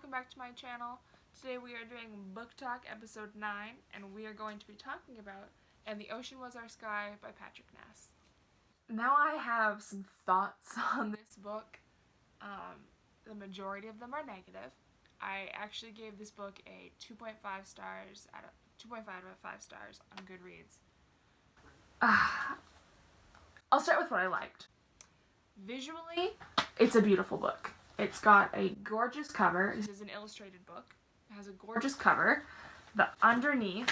welcome back to my channel. Today we are doing Book Talk episode 9, and we are going to be talking about And the Ocean Was Our Sky by Patrick Ness. Now I have some thoughts on this book. The majority of them are negative. I actually gave this book a 2.5 stars out of 2.5 out of 5 stars on Goodreads. I'll start with what I liked. Visually, it's a beautiful book. It's got a gorgeous cover. This is an illustrated book. It has a gorgeous cover. The underneath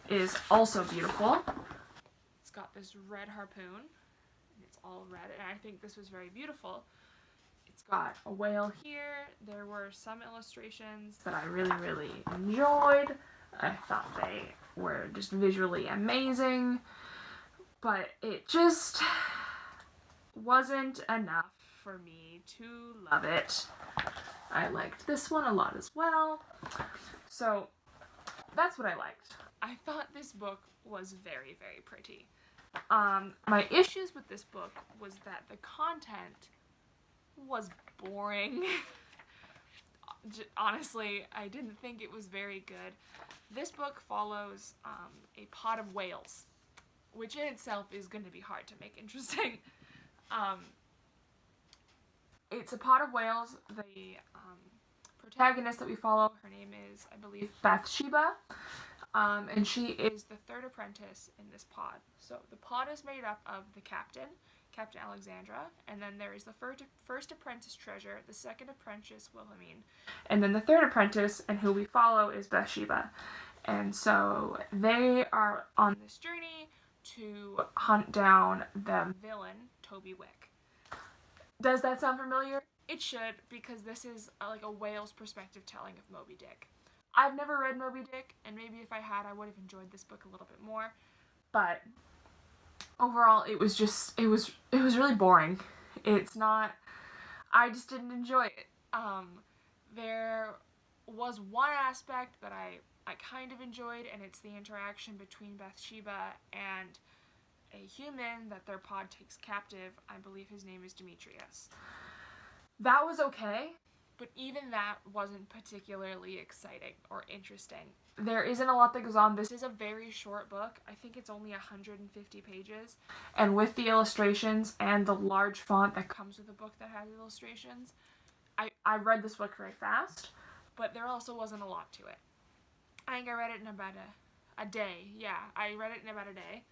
is also beautiful. It's got this red harpoon, and it's all red, and I think this was very beautiful. It's got a whale here. There were some illustrations that I really enjoyed. I thought they were just visually amazing, but it just wasn't enough for me to love it. I liked this one a lot as well. So that's what I liked. I thought this book was very pretty. My issues with this book was that the content was boring. Honestly, I didn't think it was very good. This book follows a pod of whales, which in itself is going to be hard to make interesting. It's a pod of whales. The protagonist that we follow, her name is, I believe, Bathsheba, and she is the third apprentice in this pod. So the pod is made up of the captain, Captain Alexandra, and then there is the first apprentice Treasure, the second apprentice Wilhelmine, and then the third apprentice, and who we follow, is Bathsheba. And so they are on this journey to hunt down the villain, Toby Wick. Does that sound familiar? It should, because this is like a whale's perspective telling of Moby Dick. I've never read Moby Dick, and maybe if I had, I would have enjoyed this book a little bit more. But overall, it was really boring. I just didn't enjoy it. There was one aspect that I kind of enjoyed, and it's the interaction between Bathsheba and a human that their pod takes captive. I believe his name is Demetrius. That was okay, but even that wasn't particularly exciting or interesting. There isn't a lot that goes on. This is a very short book. I think it's only 150 pages. And with the illustrations and the large font that comes with a book that has illustrations, I read this book very fast, but there also wasn't a lot to it. I think I read it in about a day. Yeah, I read it in about a day.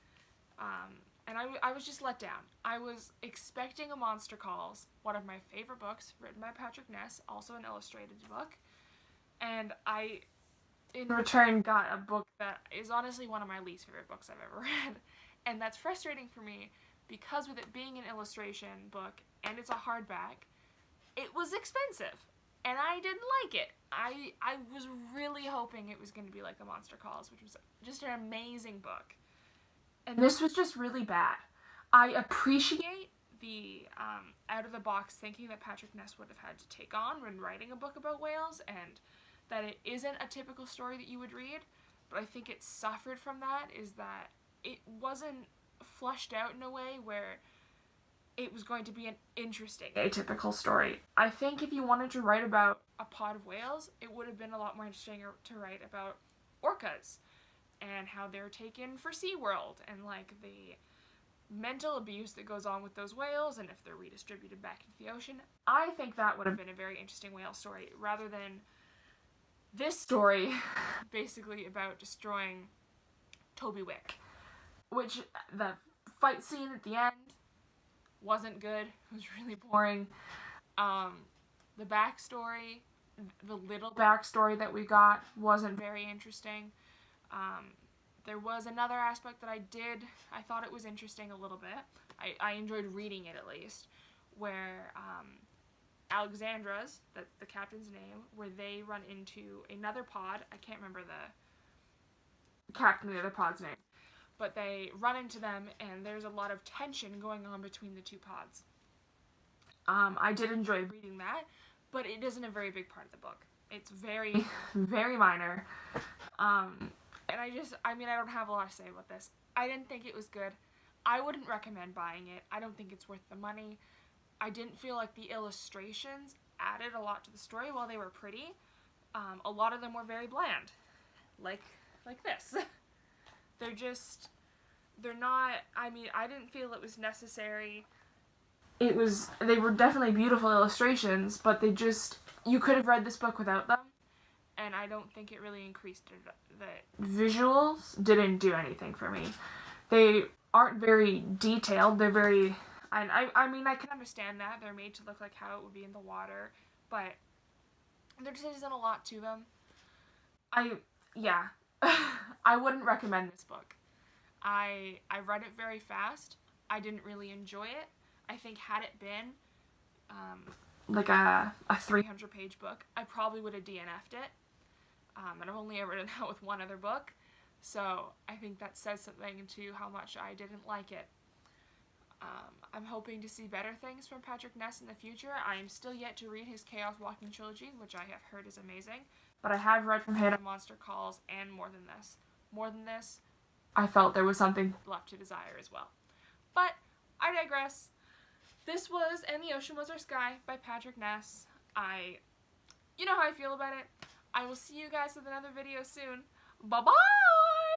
And I was just let down. I was expecting a Monster Calls, one of my favorite books, written by Patrick Ness, also an illustrated book. And I, in return, got a book that is honestly one of my least favorite books I've ever read. And that's frustrating for me because with it being an illustration book and it's a hardback, it was expensive. And I didn't like it. I was really hoping it was going to be like the Monster Calls, which was just an amazing book. And this was just really bad. I appreciate the out-of-the-box thinking that Patrick Ness would have had to take on when writing a book about whales, and that it isn't a typical story that you would read, but I think it suffered from that, is that it wasn't flushed out in a way where it was going to be an interesting, atypical story. I think if you wanted to write about a pod of whales, it would have been a lot more interesting to write about orcas, and how they're taken for SeaWorld, and like the mental abuse that goes on with those whales, and if they're redistributed back into the ocean. I think that would have been a very interesting whale story, rather than this story basically about destroying Toby Wick. Which, the fight scene at the end wasn't good. It was really boring. The backstory, the little backstory that we got, wasn't very interesting. There was another aspect that I thought it was interesting a little bit. I enjoyed reading it, at least, where Alexandra's, that's the captain's name, where they run into another pod. I can't remember the captain of the other pod's name, but they run into them, and there's a lot of tension going on between the two pods. I did enjoy reading that, but it isn't a very big part of the book. It's very minor. And I don't have a lot to say about this. I didn't think it was good. I wouldn't recommend buying it. I don't think it's worth the money. I didn't feel like the illustrations added a lot to the story while they were pretty. A lot of them were very bland, like this. They're not, I mean, I didn't feel it was necessary. They were definitely beautiful illustrations, but you could have read this book without them, and I don't think it really increased it. The visuals didn't do anything for me. They aren't very detailed, they're very, I mean, I can understand that, they're made to look like how it would be in the water, but there just isn't a lot to them. Yeah, I wouldn't recommend this book. I read it very fast. I didn't really enjoy it. I think had it been like a 300-page book, I probably would have DNF'd it. And I've only ever done that with one other book, so I think that says something to how much I didn't like it. I'm hoping to see better things from Patrick Ness in the future. I am still yet to read his Chaos Walking trilogy, which I have heard is amazing, but I have read From Hannah Monster Calls and More Than This. More Than This, I felt there was something left to desire as well. But I digress. This was And the Ocean Was Our Sky by Patrick Ness. You know how I feel about it. I will see you guys with another video soon. Bye-bye!